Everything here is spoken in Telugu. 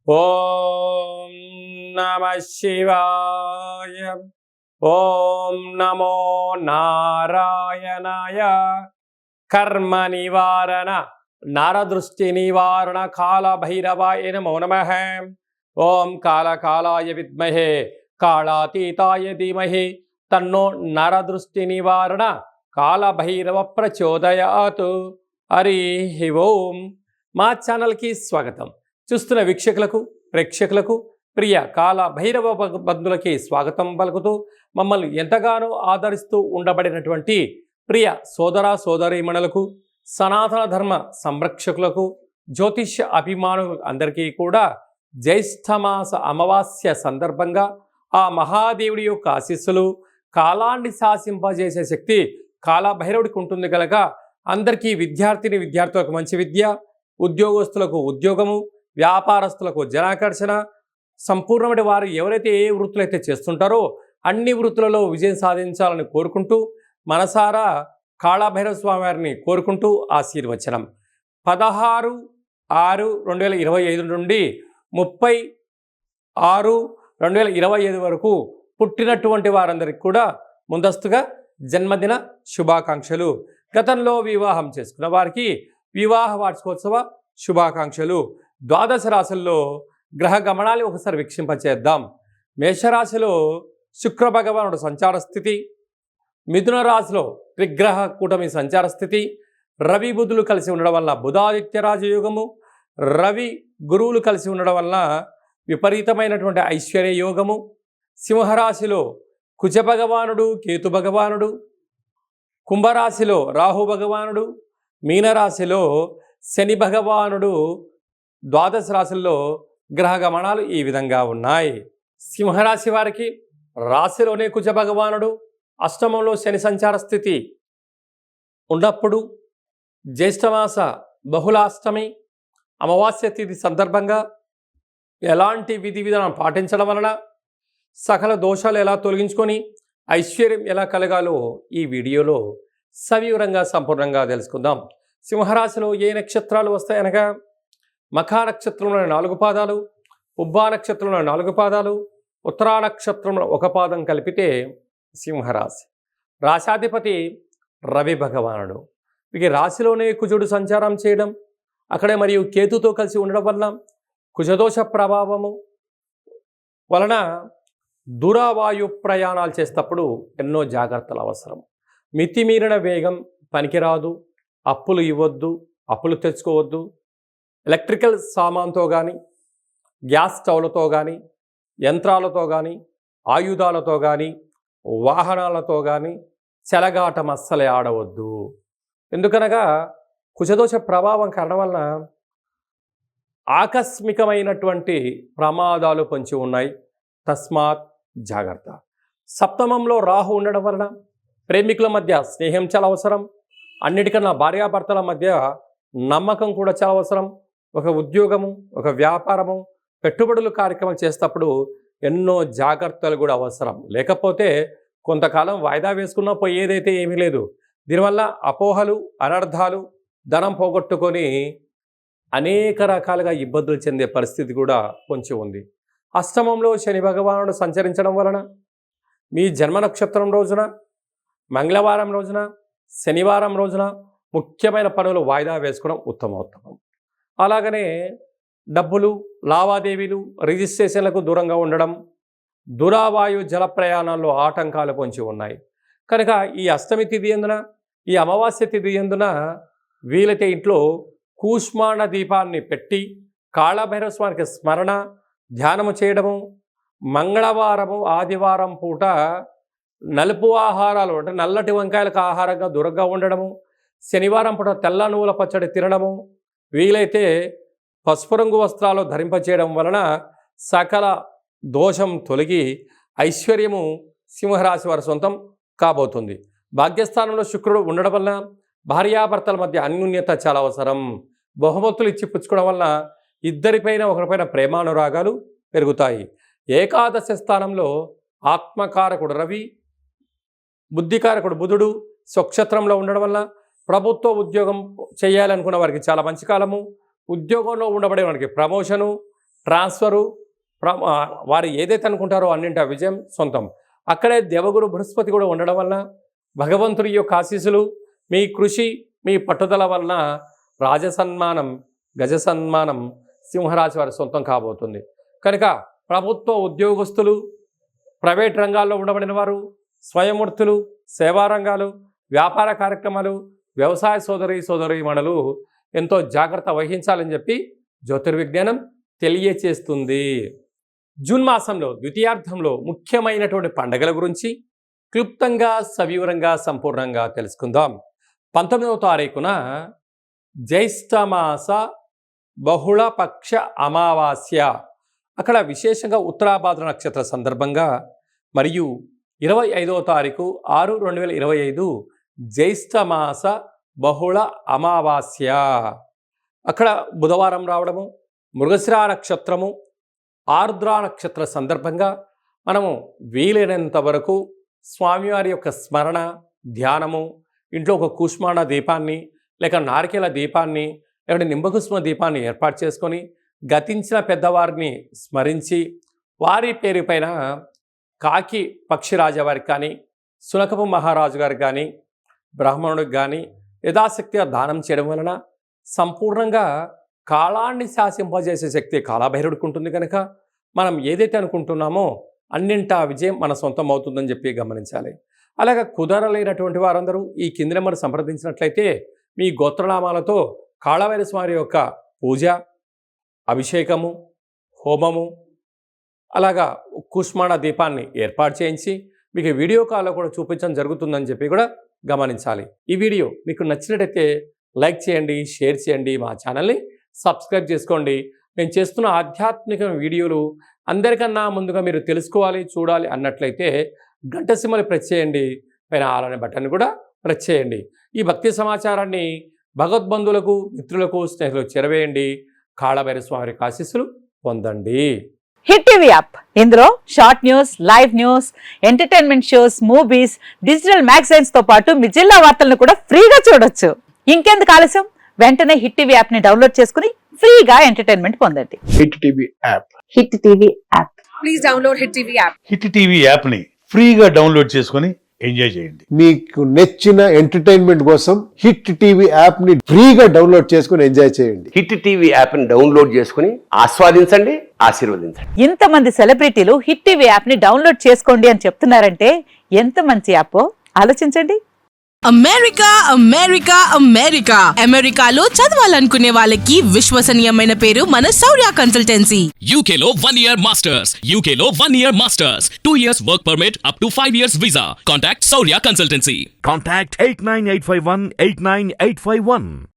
ఓం నమః శివాయ. ఓం నమో నారాయణాయ. కర్మ నివారణ నరదృష్టి నివారణ కాళభైరవాయ నమో నమః. ఓం కాళకాలాయ విద్మహే కాళాతీతాయ ధీమహి తన్నో నరదృష్టి నివారణ కాళభైరవ ప్రచోదయాత్. హరి ఓం. మా ఛానల్కి స్వాగతం. చూస్తున్న వీక్షకులకు ప్రేక్షకులకు ప్రియ కాళభైరవ బంధువులకి స్వాగతం పలుకుతూ మమ్మల్ని ఎంతగానో ఆదరిస్తూ ఉండబడినటువంటి ప్రియ సోదర సోదరీమణులకు, సనాతన ధర్మ సంరక్షకులకు, జ్యోతిష్య అభిమానులు అందరికీ కూడా జ్యేష్ఠమాస అమావాస్య సందర్భంగా ఆ మహాదేవుడి యొక్క ఆశీస్సులు, కాలాన్ని శాసింపజేసే శక్తి కాళభైరవుడికి ఉంటుంది కనుక అందరికీ విద్యార్థులకు మంచి విద్య, ఉద్యోగస్తులకు ఉద్యోగము, వ్యాపారస్తులకు జనాకర్షణ, సంపూర్ణమైన వారు ఎవరైతే ఏ వృత్తులు అయితే చేస్తుంటారో అన్ని వృత్తులలో విజయం సాధించాలని కోరుకుంటూ మనసారా కాళభైరవ స్వామి వారిని కోరుకుంటూ ఆశీర్వచనం. 16/6/2025 నుండి 30/6/2025 వరకు పుట్టినటువంటి వారందరికీ కూడా ముందస్తుగా జన్మదిన శుభాకాంక్షలు. గతంలో వివాహం చేసుకున్న వారికి వివాహ వార్షికోత్సవ శుభాకాంక్షలు. ద్వాదశ రాశుల్లో గ్రహ గమనాలు ఒకసారి వీక్షింపచేద్దాం. మేషరాశిలో శుక్ర భగవానుడు సంచార స్థితి, మిథున రాశిలో త్రిగ్రహ కూటమి సంచార స్థితి, రవి బుధులు కలిసి ఉండడం వల్ల బుధాదిత్య రాజయోగము, రవి గురువులు కలిసి ఉండడం వల్ల విపరీతమైనటువంటి ఐశ్వర్య యోగము. సింహరాశిలో కుజ భగవానుడు కేతు భగవానుడు, కుంభరాశిలో రాహు భగవానుడు, మీనరాశిలో శని భగవానుడు. ద్వాదశ రాశుల్లో గ్రహ గమనాలు ఈ విధంగా ఉన్నాయి. సింహరాశి వారికి రాశిలోనే కుజ భగవానుడు, అష్టమంలో శని సంచార స్థితి ఉన్నప్పుడు జ్యేష్ఠమాస బహుళాష్టమి అమావాస్య తిథి సందర్భంగా ఎలాంటి విధి విధానం పాటించడం వలన సకల దోషాలు ఎలా తొలగించుకొని ఐశ్వర్యం ఎలా కలగాలో ఈ వీడియోలో సవివరంగా సంపూర్ణంగా తెలుసుకుందాం. సింహరాశిలో ఏ నక్షత్రాలు వస్తాయనగా మఖా నక్షత్రంలో 4 పాదాలు, ఉబ్బా నక్షత్రంలో 4 పాదాలు, ఉత్తరా నక్షత్రంలో 1 పాదం కలిపితే సింహరాశి. రాశాధిపతి రవి భగవానుడు. ఇక రాశిలోనే కుజుడు సంచారం చేయడం, అక్కడే మరియు కేతుతో కలిసి ఉండడం వల్ల కుజదోష ప్రభావము వలన దూరవాయు ప్రయాణాలు చేసేటప్పుడు ఎన్నో జాగ్రత్తలు అవసరం. మితిమీరిన వేగం పనికిరాదు. అప్పులు ఇవ్వద్దు, అప్పులు తెచ్చుకోవద్దు. ఎలక్ట్రికల్ సామాన్తో కానీ, గ్యాస్ స్టవ్లతో కానీ, యంత్రాలతో కానీ, ఆయుధాలతో కానీ, వాహనాలతో కానీ చెలగాటం అస్సలే ఆడవద్దు. ఎందుకనగా కుజదోష ప్రభావం కారణం వలన ఆకస్మికమైనటువంటి ప్రమాదాలు పొంచి ఉన్నాయి. తస్మాత్ జాగ్రత్త. సప్తమంలో రాహు ఉండడం వలన ప్రేమికుల మధ్య స్నేహం చాలా అవసరం. అన్నిటికన్నా భార్యాభర్తల మధ్య నమ్మకం కూడా చాలా అవసరం. ఒక ఉద్యోగము, ఒక వ్యాపారము, పెట్టుబడులు కార్యక్రమం చేసేటప్పుడు ఎన్నో జాగ్రత్తలు కూడా అవసరం. లేకపోతే కొంతకాలం వాయిదా వేసుకున్నా పోయేదైతే ఏమీ లేదు. దీనివల్ల అపోహలు, అనర్థాలు, ధనం పోగొట్టుకొని అనేక రకాలుగా ఇబ్బందులు చెందే పరిస్థితి కూడా పొంచి ఉంది. అష్టమంలో శని భగవానుడు సంచరించడం వలన మీ జన్మ నక్షత్రం రోజున, మంగళవారం రోజున, శనివారం రోజున ముఖ్యమైన పనులు వాయిదా వేసుకోవడం ఉత్తమోత్తమం. అలాగనే డబ్బులు, లావాదేవీలు, రిజిస్ట్రేషన్లకు దూరంగా ఉండడం, దురావాయు జల ప్రయాణాల్లో ఆటంకాలు పొంచి ఉన్నాయి. కనుక ఈ అష్టమి తిథి ఎందున, ఈ అమావాస్య తిథి ఎందున వీలైతే ఇంట్లో కూష్మాండ దీపాన్ని పెట్టి కాళభైరవ స్వామికి స్మరణ ధ్యానము చేయడము, మంగళవారము ఆదివారం పూట నలుపు ఆహారాలు అంటే నల్లటి వంకాయలకు ఆహారంగా దూరంగా ఉండడము, శనివారం పూట తెల్ల నువ్వుల పచ్చడి తినడము, వీలైతే పసుపు రంగు వస్త్రాలు ధరింపచేయడం వలన సకల దోషం తొలగి ఐశ్వర్యము సింహరాశి వారి సొంతం కాబోతుంది. భాగ్యస్థానంలో శుక్రుడు ఉండడం వలన భార్యాభర్తల మధ్య అన్యోన్యత చాలా అవసరం. బహుమతులు ఇచ్చి పుచ్చుకోవడం వలన ఇద్దరిపైన ఒకరిపైన ప్రేమానురాగాలు పెరుగుతాయి. ఏకాదశ స్థానంలో ఆత్మకారకుడు రవి, బుద్ధికారకుడు బుధుడు స్వక్షత్రంలో ఉండడం వల్ల ప్రభుత్వ ఉద్యోగం చేయాలనుకున్న వారికి చాలా మంచి కాలము. ఉద్యోగంలో ఉండబడే వారికి ప్రమోషను, ట్రాన్స్ఫరు, వారు ఏదైతే అనుకుంటారో అన్నింటి ఆ విజయం సొంతం. అక్కడే దేవగురు బృహస్పతి కూడా ఉండడం వలన భగవంతుడి యొక్క ఆశీస్సులు, మీ కృషి, మీ పట్టుదల వలన రాజసన్మానం, గజసన్మానం సింహరాశి వారి సొంతం కాబోతుంది. కనుక ప్రభుత్వ ఉద్యోగస్తులు, ప్రైవేట్ రంగాల్లో ఉండబడిన వారు, స్వయంవృత్తులు, సేవా రంగాలు, వ్యాపార కార్యక్రమాలు, వ్యవసాయ సోదరీమణులు ఎంతో జాగ్రత్త వహించాలని చెప్పి జ్యోతిర్విజ్ఞానం తెలియచేస్తుంది. జూన్ మాసంలో ద్వితీయార్థంలో ముఖ్యమైనటువంటి పండుగల గురించి క్లుప్తంగా, సవివరంగా, సంపూర్ణంగా తెలుసుకుందాం. 19వ తారీఖున జ్యేష్ఠమాస బహుళపక్ష అమావాస్య, అక్కడ విశేషంగా ఉత్తరాభాద్ర నక్షత్ర సందర్భంగా, మరియు 25వ తారీఖు 6/2025 జ్యేష్ఠమాస బహుళ అమావాస్య, అక్కడ బుధవారం రావడము, మృగశిర నక్షత్రము, ఆర్ద్ర నక్షత్ర సందర్భంగా మనము వీలైనంత వరకు స్వామివారి యొక్క స్మరణ, ధ్యానము, ఇంట్లో ఒక కూష్మాండ దీపాన్ని లేక నారికేల దీపాన్ని లేకపోతే నింబకుష్మ దీపాన్ని ఏర్పాటు చేసుకొని గతించిన పెద్దవారిని స్మరించి వారి పేరు పైన కాకి పక్షిరాజవారికి కానీ, సునకపు మహారాజు గారికి కానీ, బ్రాహ్మణుడికి కానీ యథాశక్తిగా దానం చేయడం వలన సంపూర్ణంగా కాలాన్ని శాసింపజేసే శక్తి కాలభైరవుడికి ఉంటుంది. కనుక మనం ఏదైతే అనుకుంటున్నామో అన్నింటా విజయం మన సొంతం అవుతుందని చెప్పి గమనించాలి. అలాగే కుదరలేనటువంటి వారందరూ ఈ కింది నెంబర్ సంప్రదించినట్లయితే మీ గోత్రనామాలతో కాళభైరస్వామి యొక్క పూజ, అభిషేకము, హోమము, అలాగా కూష్మాండ దీపాన్ని ఏర్పాటు చేయించి మీకు వీడియో కాల్లో కూడా చూపించడం జరుగుతుందని చెప్పి కూడా గమనించాలి. ఈ వీడియో మీకు నచ్చినట్టయితే లైక్ చేయండి, షేర్ చేయండి, మా ఛానల్ని సబ్స్క్రైబ్ చేసుకోండి. నేను చేస్తున్న ఆధ్యాత్మిక వీడియోలు అందరికన్నా ముందుగా మీరు తెలుసుకోవాలి, చూడాలి అన్నట్లయితే గంట సింబల్ ప్రెస్ చేయండి, పైన ఆల్ అనే బటన్ కూడా ప్రెస్ చేయండి. ఈ భక్తి సమాచారాన్ని భగవద్బంధువులకు, మిత్రులకు, స్నేహితులకు చేరవేయండి. కాళభైరస్వామి ఆశీస్సులు పొందండి. హిట్ టీవీ యాప్, ఇందులో short news, live news, entertainment shows, movies, digital magazines తో పాటు మీ జిల్లా వార్తలను కూడా ఫ్రీగా చూడొచ్చు. ఇంకెందుకు ఆలస్యం, వెంటనే హిట్ టీవీ యాప్ ని డౌన్లోడ్ చేసుకుని ఫ్రీగా ఎంటర్టైన్మెంట్ పొందండి. Hit TV app, hit TV app, please download hit TV app. Hit TV app ని ఫ్రీగా డౌన్లోడ్ చేసుకొని ఎంజాయ్ చేయండి. మీకు నచ్చిన ఎంటర్టైన్మెంట్ కోసం హిట్ టీవీ యాప్ ని ఫ్రీగా డౌన్లోడ్ చేసుకుని ఎంజాయ్ చేయండి. హిట్ టీవీ యాప్ ని డౌన్లోడ్ చేసుకుని ఆస్వాదించండి, ఆశీర్వదించండి. ఇంతమంది సెలబ్రిటీలు హిట్ టీవీ యాప్ ని డౌన్లోడ్ చేసుకోండి అని చెప్తున్నారంటే ఎంత మంచి యాప్ ఆలోచించండి. అమెరికా అమెరికా అమెరికా అమెరికాలో చదవాలనుకునే వాళ్ళకి విశ్వసనీయమైన పేరు మన శౌర్య కన్సల్టెన్సీ. UK లో 1 year masters, UK లో 1 year masters, 2 years work permit up to 5 years visa. Contact Saurya Consultancy. Contact 89851 89851.